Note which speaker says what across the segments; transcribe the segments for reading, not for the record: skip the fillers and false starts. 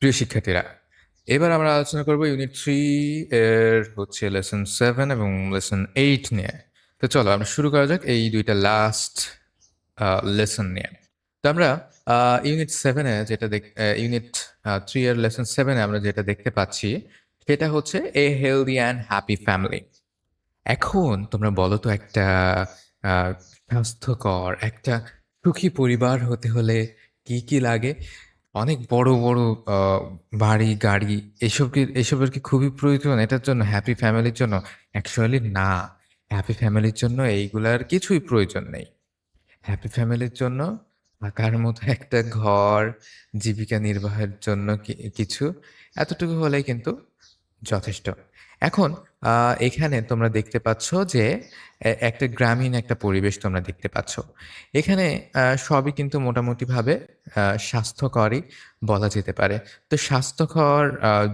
Speaker 1: প্রিয় শিক্ষার্থীরা, এবার আমরা আলোচনা করব ইউনিট 3 এর হচ্ছে লেসন 7 এবং লেসন 8 নিয়ে। তো চলো আমরা শুরু করা যাক এই দুইটা লাস্ট লেসন নিয়ে। তো আমরা ইউনিট 7 এ যেটা ইউনিট 3 এর লেসন 7 এ আমরা যেটা দেখতে পাচ্ছি সেটা হচ্ছে এ হেলদি অ্যান্ড হ্যাপি ফ্যামিলি। এখন তোমরা বলো তো একটা আহ, স্বাস্থ্যকর একটা সুখী পরিবার হতে হলে কি কি লাগে? অনেক বড় বড় বাড়ি গাড়ি এসবের কি খুবই প্রয়োজন এটার জন্য, হ্যাপি ফ্যামিলির জন্য? অ্যাকচুয়ালি না। হ্যাপি ফ্যামিলির জন্য এইগুলার কিছুই প্রয়োজন নেই। হ্যাপি ফ্যামিলির জন্য থাকার মতো একটা ঘর, জীবিকা নির্বাহের জন্য কিছু, এতটুকু হলেই কিন্তু যথেষ্ট। এখন এখানে তোমরা দেখতে পাচ্ছ যে একটা গ্রামীণ একটা পরিবেশ তোমরা দেখতে পাচ্ছ। এখানে সবই কিন্তু মোটামুটিভাবে স্বাস্থ্যকরই বলা যেতে পারে। তো স্বাস্থ্যকর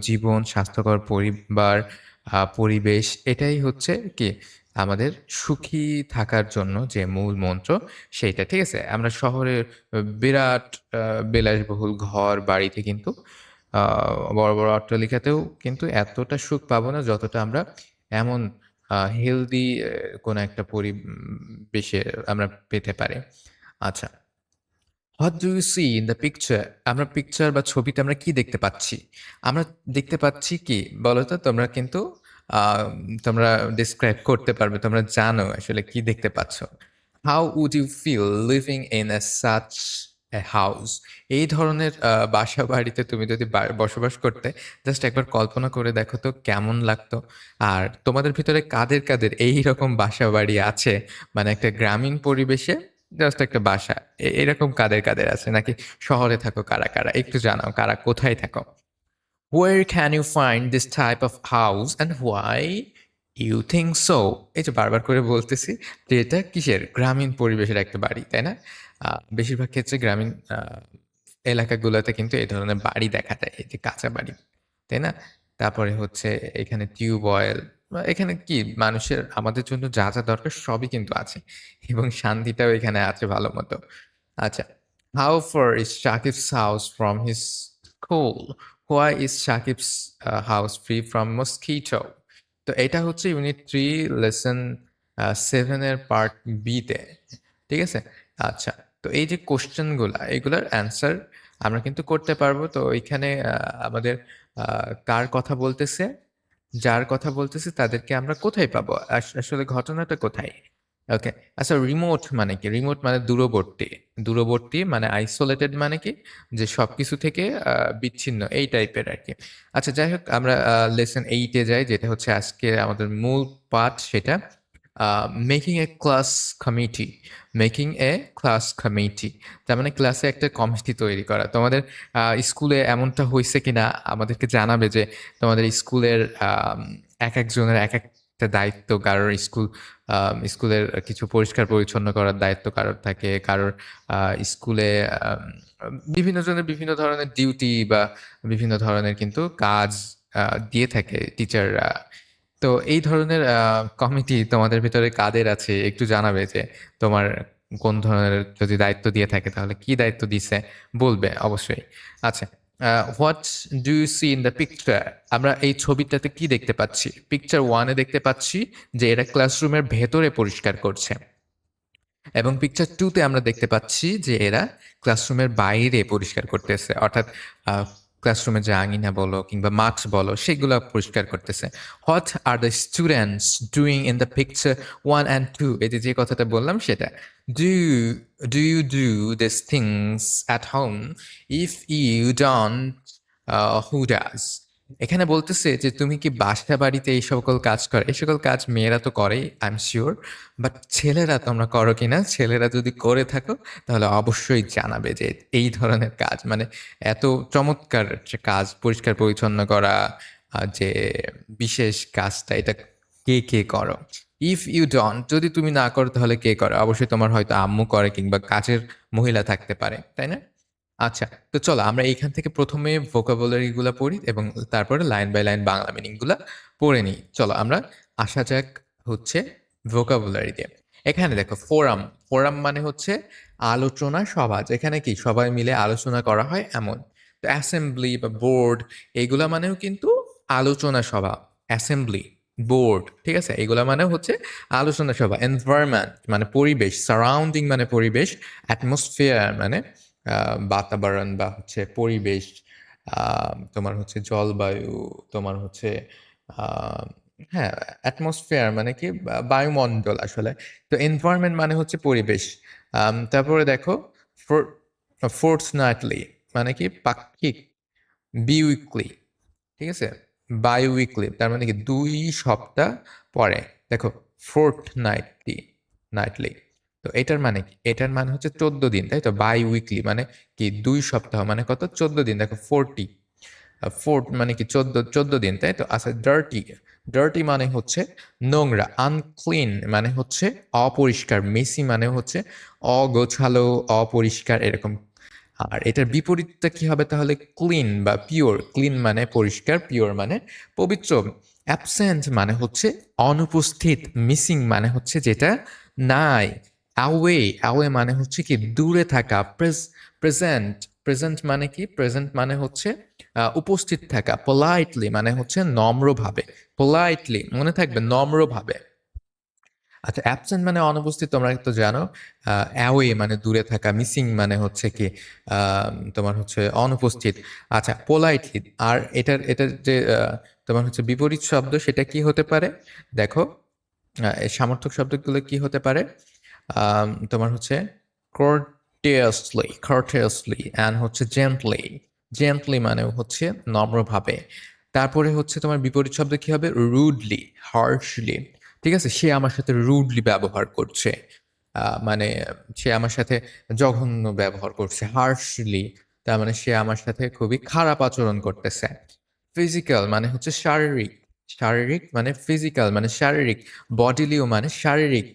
Speaker 1: জীবন, স্বাস্থ্যকর পরিবার, পরিবেশ, এটাই হচ্ছে কি আমাদের সুখী থাকার জন্য যে মূল মন্ত্র সেইটা। ঠিক আছে? আমরা শহরের বিরাট বিলাসবহুল ঘর বাড়িতে কিন্তু বড় বড় অট্টালিকাতেও কিন্তু এতটা সুখ পাবো না যতটা আমরা এমন হেলদি কোনো একটা পরিবেশে আমরা পেতে পারি। আচ্ছা, what do you see in the picture? আমরা পিকচার বা ছবিতে আমরা কি দেখতে পাচ্ছি? আমরা দেখতে পাচ্ছি কি বলো তো? তোমরা কিন্তু আহ, তোমরা ডিসক্রাইব করতে পারবে, তোমরা জানো আসলে কি দেখতে পাচ্ছ। How would you feel living in a such a house? এই ধরনের বাসা বাড়িতে তুমি যদি বসবাস করতে, জাস্ট একবার কল্পনা করে দেখো তো কেমন লাগতো। আর তোমাদের ভিতরে কাদের কাদের এই রকম বাসা বাড়ি আছে? মানে একটা গ্রামীণ পরিবেশে জাস্ট একটা বাসা, এরকম কাদের কাদের আছে? নাকি শহরে থাকো কারা কারা? একটু জানাও, কারা কোথায় থাকো? Where can you find this type of house and why you think so? এই যে বারবার করে বলতেছি যে এটা কিসের গ্রামীণ পরিবেশের একটা বাড়ি, তাই না? বেশিরভাগ ক্ষেত্রে গ্রামীণ এলাকাগুলোতে কিন্তু এই ধরনের বাড়ি দেখা যায়, এই যে কাঁচা বাড়ি, তাই না? তারপরে হচ্ছে এখানে টিউবওয়েল, এখানে কি মানুষের আমাদের জন্য যা যা দরকার সবই কিন্তু আছে, এবং শান্তিটাও এখানে আছে ভালো মতো। আচ্ছা, how far is Shakib's house from his school? Why is Shakib's house free from mosquito? তো এটা হচ্ছে ইউনিট 3 লেসন 7 এর পার্ট বি তে। ঠিক আছে? আচ্ছা, তো এই যে কোশ্চেনগুলা এগুলার অ্যান্সার আমরা কিন্তু করতে পারবো। তো এখানে আমাদের কার কথা বলতেছে, যার কথা বলতেছে তাদেরকে আমরা কোথায় পাবো? আসলে ঘটনাটা কোথায়? ওকে। আচ্ছা, রিমোট মানে কি? রিমোট মানে দূরবর্তী। দূরবর্তী মানে আইসোলেটেড, মানে কি যে সবকিছু থেকে বিচ্ছিন্ন, এই টাইপের আর কি। আচ্ছা, যাই হোক, আমরা লেসন 8 এ যাই, যেটা হচ্ছে আজকে আমাদের মূল পাঠ। সেটা মেকিং এ ক্লাস কমিটি। মেকিং এ ক্লাস কমিটি তার মানে ক্লাসে একটা কমিটি তৈরি করা। তোমাদের স্কুলে এমনটা হয়েছে কিনা আমাদেরকে জানাবে, যে তোমাদের স্কুলের এক একজনের এক একটা দায়িত্ব। কারোর স্কুলের কিছু পরিষ্কার পরিচ্ছন্ন করার দায়িত্ব কারোর থাকে, কারোর স্কুলে বিভিন্ন জনের বিভিন্ন ধরনের ডিউটি বা বিভিন্ন ধরনের কিন্তু কাজ দিয়ে থাকে টিচাররা। তো এই ধরনের কমিটি তোমাদের ভিতরে কাদের আছে একটু জানাবে, যে তোমার কোন ধরনের যদি দায়িত্ব দিয়ে থাকে তাহলে কি দায়িত্ব দিছে বলবে অবশ্যই। আচ্ছা, what do you see in the picture? আমরা এই ছবিটাতে কি দেখতে পাচ্ছি? পিকচার 1-এ দেখতে পাচ্ছি যে এরা ক্লাসরুমের ভেতরে পরিষ্কার করছে, এবং পিকচার 2-তে আমরা দেখতে পাচ্ছি যে এরা ক্লাসরুমের বাইরে পরিষ্কার করতেছে, অর্থাৎ ক্লাসরুমে যে আঙিনা বলো কিংবা মাঠ বলো সেগুলো পরিষ্কার করতেছে। What are the students doing in the picture 1 and 2? এই যে কথাটা বললাম সেটা। Do do you do this things at home? If you don't, who does? এখানে বলতেছে যে তুমি কি বাসা বাড়িতে এই সকল কাজ করো? এই সকল কাজ মেয়েরা তো করেই, আই এম শিওর। বাট ছেলেরা তোমরা করো কিনা? ছেলেরা যদি করে থাকো তাহলে অবশ্যই জানাবে যে এই ধরনের কাজ, মানে এত চমৎকার যে কাজ, পরিষ্কার পরিচ্ছন্ন করা, যে বিশেষ কাজটা, এটা কে কে করো? ইফ ইউ ডোন্ট, যদি তুমি না করো তাহলে কে করে? অবশ্যই তোমার হয়তো আম্মু করে কিংবা কাজের মহিলা থাকতে পারে, তাই না? আচ্ছা, তো চলো আমরা এইখান থেকে প্রথমে ভোকাবুলারি গুলা পড়ি এবং তারপরে line by line Bangla meaning গুলা পড়ে নিই। চলো আমরা আসা যাক হচ্ছে ভোকাবুলারি দিয়ে। এখানে দেখো ফোরাম। ফোরাম মানে হচ্ছে আলোচনা সভা, যেখানে কি সবাই মিলে আলোচনা করা হয় এমন। তো অ্যাসেম্বলি বা বোর্ড এইগুলা মানেও কিন্তু আলোচনা সভা। অ্যাসেম্বলি, বোর্ড, ঠিক আছে, এগুলা মানে হচ্ছে আলোচনা সভা। এনভায়রনমেন্ট মানে পরিবেশ, সারাউন্ডিং মানে পরিবেশ, অ্যাটমসফিয়ার মানে বাতাবরণ বা হচ্ছে পরিবেশ, তোমার হচ্ছে জলবায়ু, তোমার হচ্ছে আহ, হ্যাঁ, অ্যাটমসফিয়ার মানে কি বায়ুমণ্ডল আসলে। তো এনভায়রনমেন্ট মানে হচ্ছে পরিবেশ। তারপরে দেখো ফোর্থনাইটলি মানে কি পাক্ষিক, বিউইকলি, ঠিক আছে, বাই উইকলি তার মানে কি 2 সপ্তাহ পরে। দেখো ফোর্থনাইটলি, নাইটলি, তো এটার মানে কি, এটার মানে হচ্ছে 14 দিন, তাই তো। বাই উইকলি মানে কি 2 সপ্তাহ মানে কত, 14 দিন। দেখো 40, ফোর্থ মানে কি 14 দিন, তাই তো। আচ্ছা ডার্টি, ডার্টি মানে হচ্ছে নোংরা। আনক্লিন মানে হচ্ছে অপরিষ্কার। মেসি মানে হচ্ছে অগোছালো, অপরিষ্কার এরকম। আর এটার বিপরীতটা কি হবে তাহলে, ক্লিন বা পিওর। ক্লিন মানে পরিষ্কার, পিওর মানে পবিত্র। অ্যাবসেন্ট মানে হচ্ছে অনুপস্থিত। মিসিং মানে হচ্ছে যেটা নাই। অ্যাওয়ে, অ্যাওয়ে মানে হচ্ছে কি দূরে থাকা। প্রেজেন্ট, প্রেজেন্ট মানে কি, প্রেজেন্ট মানে হচ্ছে উপস্থিত থাকা। পোলাইটলি মানে হচ্ছে নম্রভাবে। পোলাইটলি মনে থাকবে, নম্রভাবে। আচ্ছা অ্যাবসেন্ট মানে অনুপস্থিত, তোমরা তো জানো। অ্যাওয়ে মানে দূরে থাকা, মিসিং মানে হচ্ছে কি তোমার হচ্ছে অনুপস্থিত। আচ্ছা পোলাইটলি, আর এটার এটার যে তোমার হচ্ছে বিপরীত শব্দ সেটা কি হতে পারে, দেখো এই সামর্থক শব্দগুলো কি হতে পারে। তোমার হচ্ছে courteously, courteously and হচ্ছে gently, gently মানে হচ্ছে নম্রভাবে। তারপরে হচ্ছে তোমার বিপরীত শব্দ কি হবে, rudely, harshly, ঠিক আছে। সে আমার সাথে রুডলি ব্যবহার করছে, মানে সে আমার সাথে জঘন্য ব্যবহার করছে। হার্শলি তার মানে সে আমার সাথে খুবই খারাপ আচরণ করতেছে। ফিজিক্যাল মানে হচ্ছে শারীরিক, শারীরিক মানে ফিজিক্যাল মানে শারীরিক। বডিলিও মানে শারীরিক।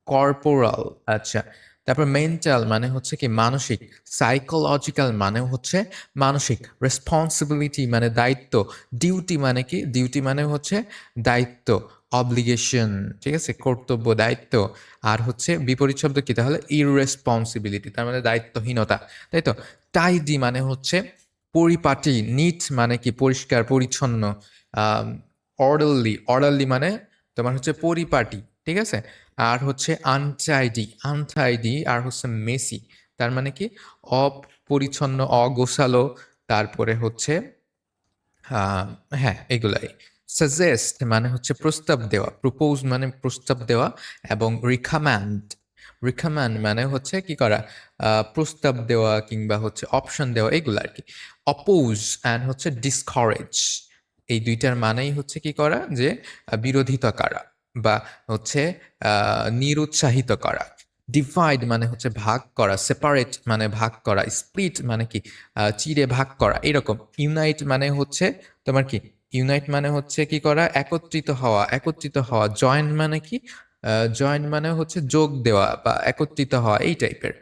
Speaker 1: কর্পোরাল, আচ্ছা। তারপর মেন্টাল মানে হচ্ছে কি মানসিক। সাইকোলজিক্যাল মানে হচ্ছে মানসিক। রেসপন্সিবিলিটি মানে দায়িত্ব। ডিউটি মানে কি, ডিউটি মানে হচ্ছে দায়িত্ব, অব্লিগেশন, ঠিক আছে, কর্তব্য, দায়িত্ব। আর হচ্ছে বিপরীত শব্দ কি তাহলে, ইররেসপন্সিবিলিটি তার মানে দায়িত্বহীনতা, তাই তো। টাইডি মানে হচ্ছে পরিপাটি। নিট মানে কি পরিষ্কার পরিচ্ছন্ন। অর্ডারলি, অর্ডারলি মানে তোমার হচ্ছে পরিপাটি, ঠিক আছে। আর হচ্ছে আনটাইডি, আনটাইডি আর হচ্ছে মেসি তার মানে কি অপরিচ্ছন্ন, অগোছালো। তারপরে হচ্ছে আহ, হ্যাঁ এগুলাই। সাজেস্ট মানে হচ্ছে প্রস্তাব দেওয়া, প্রপোজ মানে প্রস্তাব দেওয়া। এবং রিকমেন্ড, রিকমেন্ড মানে হচ্ছে কি করা, প্রস্তাব দেওয়া কিংবা হচ্ছে অপশন দেওয়া, এগুলো আর কি। অপোজ অ্যান্ড হচ্ছে ডিসকারেজ, এই দুইটার মানেই হচ্ছে কি করা, যে বিরোধিতা করা বা হচ্ছে নিরুৎসাহিত করা। ডিভাইড মানে হচ্ছে ভাগ করা। সেপারেট মানে ভাগ করা। স্প্লিট মানে কি চিড়ে ভাগ করা, এরকম। ইউনাইট মানে হচ্ছে তোমার কি, ইউনাইট মানে হচ্ছে কি করা, একত্রিত হওয়া, একত্রিত হওয়া। জয়েন মানে কি, জয়েন মানে হচ্ছে যোগ দেওয়া বা একত্রিত হওয়া, এই টাইপের।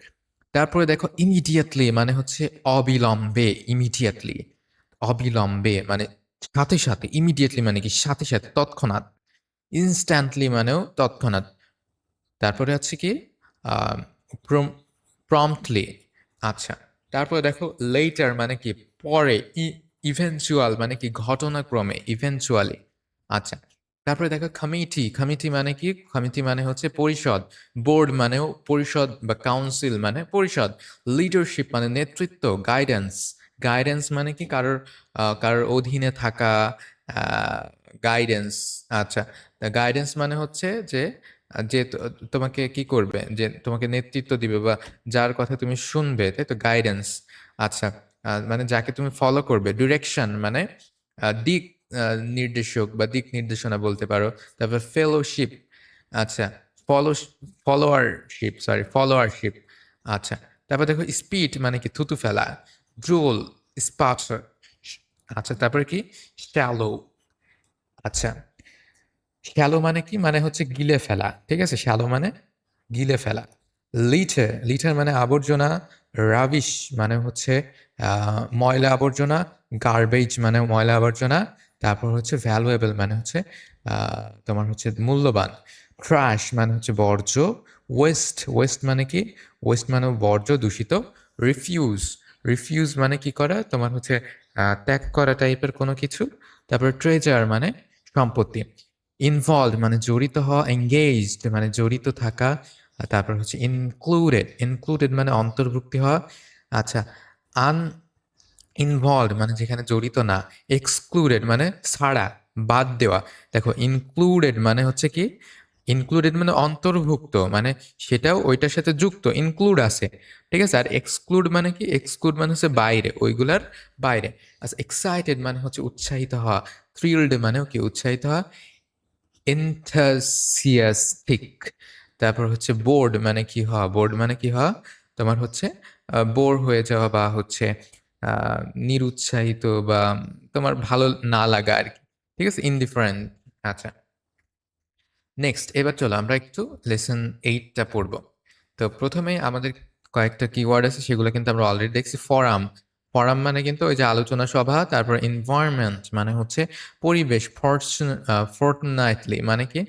Speaker 1: তারপরে দেখো ইমিডিয়েটলি মানে হচ্ছে অবিলম্বে। ইমিডিয়েটলি, অবিলম্বে মানে সাথে সাথে। ইমিডিয়েটলি মানে কি সাথে সাথে, তৎক্ষণাৎ। ইনস্ট্যান্টলি মানেও তৎক্ষণাৎ। তারপরে আছে কি প্রম্পটলি, আচ্ছা। তারপরে দেখো লেটার মানে কি পরে। ইভেনচুয়াল মানে কি ঘটনাক্রমে, ইভেনচুয়ালি, আচ্ছা। তারপরে দেখো কমিটি, কমিটি মানে কি, কমিটি মানে হচ্ছে পরিষদ। বোর্ড মানেও পরিষদ বা কাউন্সিল মানে পরিষদ। লিডারশিপ মানে নেতৃত্ব। গাইডেন্স, গাইডেন্স মানে কি কারোর কারোর অধীনে থাকা, গাইডেন্স, আচ্ছা। গাইডেন্স মানে হচ্ছে যে যে তোমাকে কি করবে, যে তোমাকে নেতৃত্ব দিবে বা যার কথা তুমি শুনবে, তাই তো, গাইডেন্স, আচ্ছা। মানে যাকে তুমি ফলো করবে। ডিরেকশন মানে দিক নির্দেশক বা দিক নির্দেশনা বলতে পারো। তারপর ফেলোশিপ, আচ্ছা। ফলো, ফলোয়ারশিপ, সরি ফলোয়ারশিপ, আচ্ছা। তারপর দেখো স্পিড মানে কি থুতু ফেলা। ড্রোল, স্পার্টার, আচ্ছা। তারপরে কি শ্যালো, আচ্ছা। শ্যালো মানে কি, মানে হচ্ছে গিলে ফেলা, ঠিক আছে। শ্যালো মানে গিলে ফেলা। লিটার, লিটার মানে আবর্জনা। রাবিশ মানে হচ্ছে ময়লা আবর্জনা। গার্বেজ মানে ময়লা আবর্জনা। তারপর হচ্ছে ভ্যালুয়েবল মানে হচ্ছে তোমার হচ্ছে মূল্যবান। ট্রাশ মানে হচ্ছে বর্জ্য। ওয়েস্ট, ওয়েস্ট মানে কি, ওয়েস্ট মানে বর্জ্য, দূষিত। রিফিউজ, রিফিউজ মানে কি করা, তোমার হচ্ছে ত্যাগ করা টাইপের কোনো কিছু। তারপরে ট্রেজার মানে সম্পত্তি। ইনভলভড মানে জড়িত হওয়া, এঙ্গেজড মানে জড়িত থাকা। আর তারপর হচ্ছে ইনক্লুডেড, ইনক্লুডেড মানে অন্তর্ভুক্তি হওয়া। আচ্ছা, আন ইনভলভড মানে যেখানে জড়িত না। এক্সক্লুডেড মানে ছাড়া, বাদ দেওয়া। দেখো ইনক্লুডেড মানে হচ্ছে কি, ইনক্লুডেড মানে অন্তর্ভুক্ত, মানে সেটাও ওইটার সাথে যুক্ত, ইনক্লুড আছে, ঠিক আছে। আর এক্সক্লুড মানে কি, এক্সক্লুড মানে হচ্ছে বাইরে, ওইগুলার বাইরে। আচ্ছা, এক্সাইটেড মানে হচ্ছে উৎসাহিত হওয়া। থ্রিলড মানেও কি উৎসাহিত হওয়া। enthusiastic। তারপর হচ্ছে বোর্ড মানে কি হওয়া, বোর্ড মানে কি হওয়া, তোমার হচ্ছে বোর হয়ে যাওয়া বা হচ্ছে নিরুৎসাহিত বা তোমার ভালো না লাগা আর কি, ঠিক আছে, ইনডিফারেন্ট। আচ্ছা, নেক্সট এবার চলো আমরা একটু লেসন 8টা পড়ব। তো প্রথমে আমাদের কয়েকটা কিওয়ার্ড আছে, সেগুলো কিন্তু আমরা অলরেডি দেখছি। ফরাম, ফরাম মানে কিন্তু ওই যে আলোচনা সভা। তারপর এনভায়রনমেন্ট মানে হচ্ছে পরিবেশ। ফর্টনাইটলি মানে কি,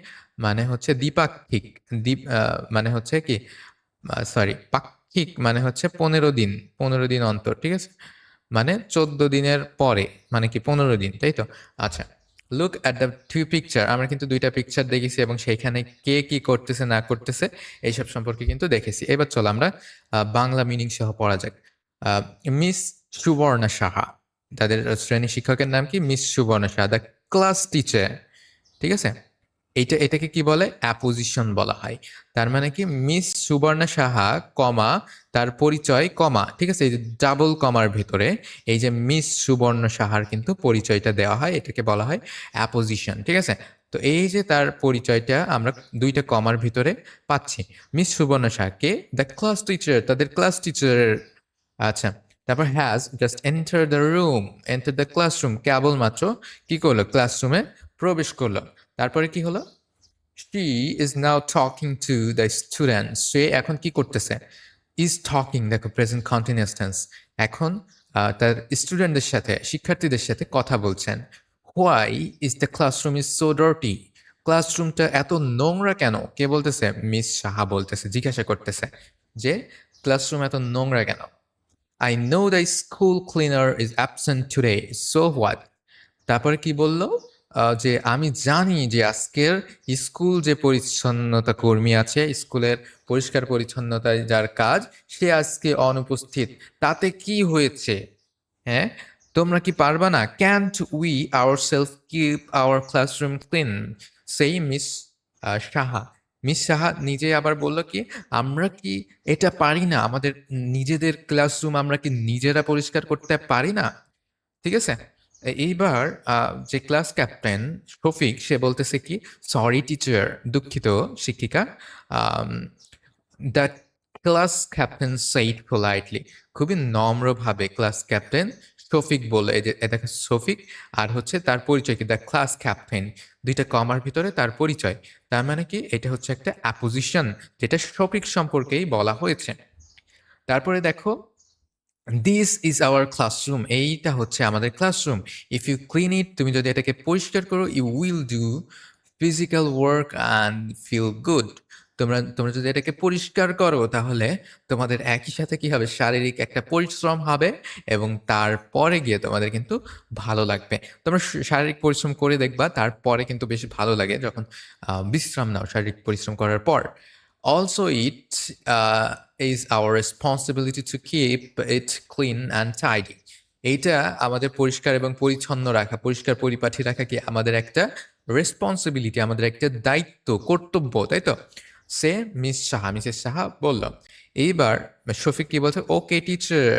Speaker 1: মানে হচ্ছে দ্বিপাক্ষিক। দ্বীপ মানে হচ্ছে কি, সরি, পাক্ষিক মানে হচ্ছে 15 দিন, 15 দিন অন্তর, ঠিক আছে। মানে 14 দিনের পরে, মানে কি 15 দিন, তাই তো। আচ্ছা, look at the two picture, আমরা কিন্তু দুইটা পিকচার দেখেছি এবং সেইখানে কে কি করতেছে না করতেছে এইসব সম্পর্কে কিন্তু দেখেছি। এবার চলো আমরা বাংলা মিনিং সহ পড়া যাক। মিস সুবর্ণা সাহা, তাদের শ্রেণী শিক্ষকের নাম কি, Miss Subarna Saha, the class teacher, ঠিক আছে। এটাকে কি বলে, অ্যাপোজিশন বলা হয়। তার মানে কি, মিস সুবর্ণা সাহা কমা তার পরিচয় কমা, ঠিক আছে। এই যে ডাবল কমার ভেতরে এই যে মিস সুবর্ণ সাহার কিন্তু পরিচয়টা দেওয়া হয়, এটাকে বলা হয় অ্যাপোজিশন, ঠিক আছে। তো এই যে তার পরিচয়টা আমরা দুইটা কমার ভিতরে পাচ্ছি। মিস সুবর্ণ সাহাকে দ্য ক্লাস টিচার, তাদের ক্লাস টিচারের। আচ্ছা, তারপর has just enter the room, enter the classroom, কেবলমাত্র কি করলো, ক্লাসরুমে প্রবেশ করলো। তারপরে কি হলো, she is now talking to the students, সে এখন কি করতেছে, is talking, দেখো প্রেজেন্ট কন্টিনিউয়াস টেন্স, এখন তার স্টুডেন্টদের সাথে, শিক্ষার্থীদের সাথে কথা বলছেন। why is the classroom is so dirty, ক্লাসরুমটা এত নোংরা কেন, কে বলতেছে, মিস সাহা বলতেছে, জিজ্ঞাসা করতেছে যে ক্লাসরুম এত নোংরা কেন। I know the school cleaner is absent today, so what? তারপরে কি বলল, যে আমি জানি যে আজকের স্কুল যে পরিচ্ছন্নতা কর্মী আছে, স্কুলের পরিষ্কার পরিচ্ছন্নতায় যার কাজ, সে আজকে অনুপস্থিত। তাতে কি হয়েছে, হ্যাঁ, তোমরা কি পারবা না, can't we our self keep our classroom clean, সেই মিস সাহা, মিস সাহা নিজে আবার বলল কি, আমরা কি এটা পারি না, আমাদের নিজেদের ক্লাসরুম আমরা কি নিজেরা পরিষ্কার করতে পারি না, ঠিক আছে। এইবার যে ক্লাস ক্যাপ্টেন শফিক, সে বলতেছে কি, সরি টিচার, দুঃখিত শিক্ষিকা। The class captain said politely, খুবই নম্রভাবে ক্লাস ক্যাপ্টেন শফিক বলে, এই যে দেখো শফিক আর হচ্ছে তার পরিচয় কি, দ্য ক্লাস ক্যাপ্টেন, দুইটা কমার ভিতরে তার পরিচয়। তার মানে কি, এটা হচ্ছে একটা অ্যাপোজিশন, যেটা শফিক সম্পর্কেই বলা হয়েছে। তারপরে দেখো, দিস ইজ আওয়ার ক্লাসরুম, এইটা হচ্ছে আমাদের classroom. If you clean it, তুমি যদি এটাকে পরিষ্কার করো, you will do physical work and feel good, তোমরা তোমরা যদি এটাকে পরিষ্কার করো, তাহলে তোমাদের একই সাথে কি হবে, শারীরিক একটা পরিশ্রম হবে এবং তারপরে গিয়ে তোমাদের কিন্তু ভালো লাগবে। তোমরা শারীরিক পরিশ্রম করে দেখবা, তারপরে কিন্তু বেশ ভালো লাগে যখন বিশ্রাম নাও শারীরিক পরিশ্রম করার পর। Also, it is our responsibility to keep it clean and tidy. এইটা আমাদের পরিষ্কার এবং পরিচ্ছন্ন রাখা, পরিষ্কার পরিপাটি রাখা কি আমাদের একটা রেসপন্সিবিলিটি, আমাদের একটা দায়িত্ব, কর্তব্য, তাই তো। সে মিস সাহা, মিসেস সাহা বলল। এইবার শফিক কি বলছে, ওকে টিচার,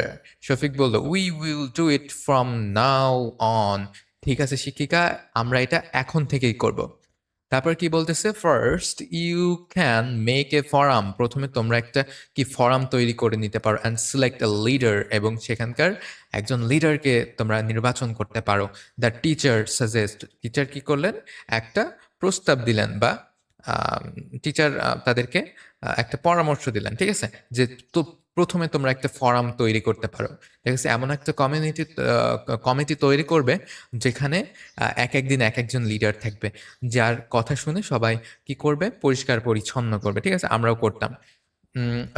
Speaker 1: শফিক বলল, we will do it from now on, ঠিক আছে শিক্ষিকা, আমরা এটা এখন থেকেই করব। তারপর কি বলতেছে, first you can make a forum, প্রথমে তোমরা একটা কি ফরাম তৈরি করে নিতে পারো, অ্যান্ড সিলেক্ট এ লিডার, এবং সেখানকার একজন লিডারকে তোমরা নির্বাচন করতে পারো। দ্য টিচার সাজেস্ট, টিচার কি করলেন, একটা প্রস্তাব দিলেন, বা টিচার তাদেরকে একটা পরামর্শ দিলেন, ঠিক আছে, যে তো প্রথমে তোমরা একটা ফরাম তৈরি করতে পারো, ঠিক আছে। এমন একটা কমিটি তৈরি করবে যেখানে এক একদিন এক একজন লিডার থাকবে, যার কথা শুনে সবাই কি করবে, পরিষ্কার পরিচ্ছন্ন করবে, ঠিক আছে, আমরাও করতাম।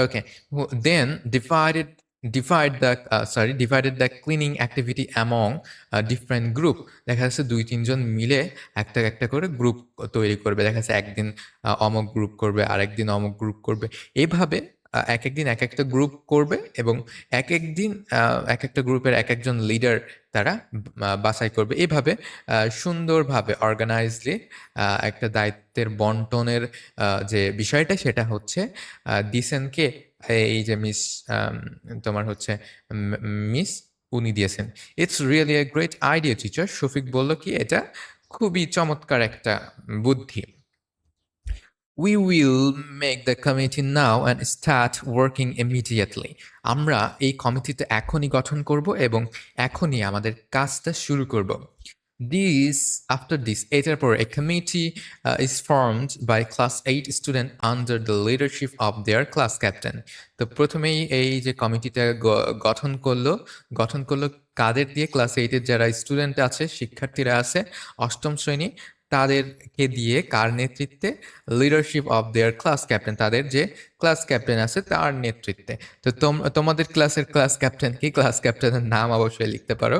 Speaker 1: ওকে, দেন divided divided the cleaning activity among different group। দেখা যাচ্ছে 2-3 জন মিলে একটা একটা করে গ্রুপ তৈরি করবে। দেখা যাচ্ছে একদিন অমুক গ্রুপ করবে, আরেকদিন অমুক গ্রুপ করবে। এভাবে এক একদিন এক একটা গ্রুপ করবে এবং এক একদিন এক একটা গ্রুপের এক একজন লিডার তারা বাছাই করবে। এভাবে সুন্দরভাবে অর্গানাইজলি একটা দায়িত্বের বন্টনের যে বিষয়টা সেটা হচ্ছে দিছেনকে এই যে তোমার হচ্ছে মিস উনি দিয়েছেন। It's really a great idea teacher. Shafiq বলল কি এটা খুবই চমৎকার একটা বুদ্ধি। We will make the committee now and start working immediately. আমরা এই কমিটিটা এখনই গঠন করব এবং এখনই আমাদের কাজটা শুরু করব। After this, এটার পর a committee is formed by class 8 student under the leadership of their class captain. তো প্রথমেই এই যে কমিটিটা গঠন করলো কাদের দিয়ে? ক্লাস 8 এর যারা স্টুডেন্ট আছে, শিক্ষার্থীরা আছে, 8ম শ্রেণী, তাদেরকে দিয়ে কার নেতৃত্বে? Leadership of their class captain, তাদের যে ক্লাস ক্যাপ্টেন আছে তার নেতৃত্বে। তো তোমাদের ক্লাসের ক্লাস ক্যাপ্টেন কি? ক্লাস ক্যাপ্টেনের নাম অবশ্যই লিখতে পারো।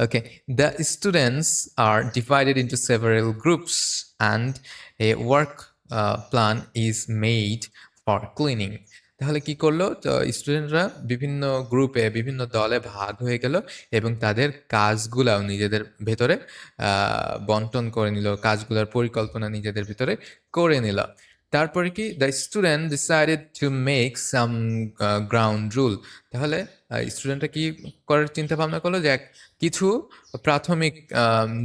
Speaker 1: Okay, the students are divided into several groups and a work plan is made for cleaning. তাহলে কি করলো? তো স্টুডেন্টরা বিভিন্ন গ্রুপে, বিভিন্ন দলে ভাগ হয়ে গেল এবং তাদের কাজগুলাও নিজেদের ভেতরে বন্টন করে নিল, কাজগুলোর পরিকল্পনা নিজেদের ভিতরে করে নিল। তারপরে কি? The student decided to make some ground rule. তাহলে স্টুডেন্টরা কি করার চিন্তা ভাবনা করলো যে কিছু প্রাথমিক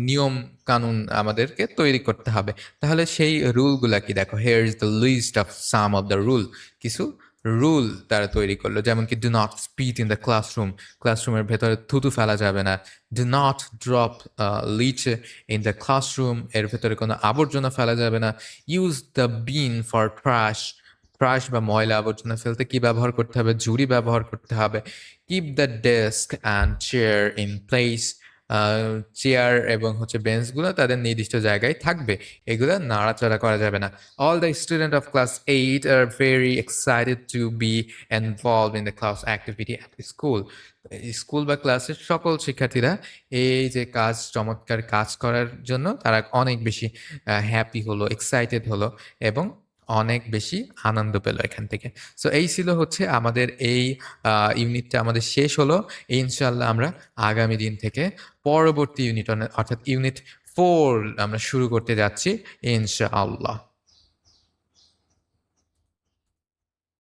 Speaker 1: নিয়ম কানুন আমাদেরকে তৈরি করতে হবে। তাহলে সেই রুলগুলা কি? দেখো, here is the list of some of the rule. কিছু রুল তারা তৈরি করলো, যেমন কি do not spit in the ক্লাসরুমের ভেতরে থুতু ফেলা যাবে না। ডু নট ড্রপ লিচ ইন দ্য ক্লাসরুম, এর ভেতরে কোনো আবর্জনা ফেলা যাবে না। Use the bin for trash বা ময়লা আবর্জনা ফেলতে কি ব্যবহার করতে হবে? ঝুড়ি ব্যবহার করতে হবে। Keep the desk and chair in place, chair এবং হচ্ছে বেঞ্চগুলো তাদের নির্দিষ্ট জায়গায় থাকবে, এগুলো নাড়াচাড়া করা যাবে না। All the student of class 8 আর very excited to be involve in the class activity at school বা ক্লাসের সকল শিক্ষার্থীরা এই যে চমৎকার কাজ করার জন্য তারা অনেক বেশি হ্যাপি হলো, এক্সাইটেড হলো এবং অনেক বেশি আনন্দ পেল এখান থেকে। সো এই ছিল হচ্ছে আমাদের এই ইউনিটটা আমাদের শেষ হলো। ইনশাল্লাহ আমরা আগামী দিন থেকে পরবর্তী ইউনিট অর্থাৎ ইউনিট 4 আমরা শুরু করতে যাচ্ছি ইনশাআল্লাহ।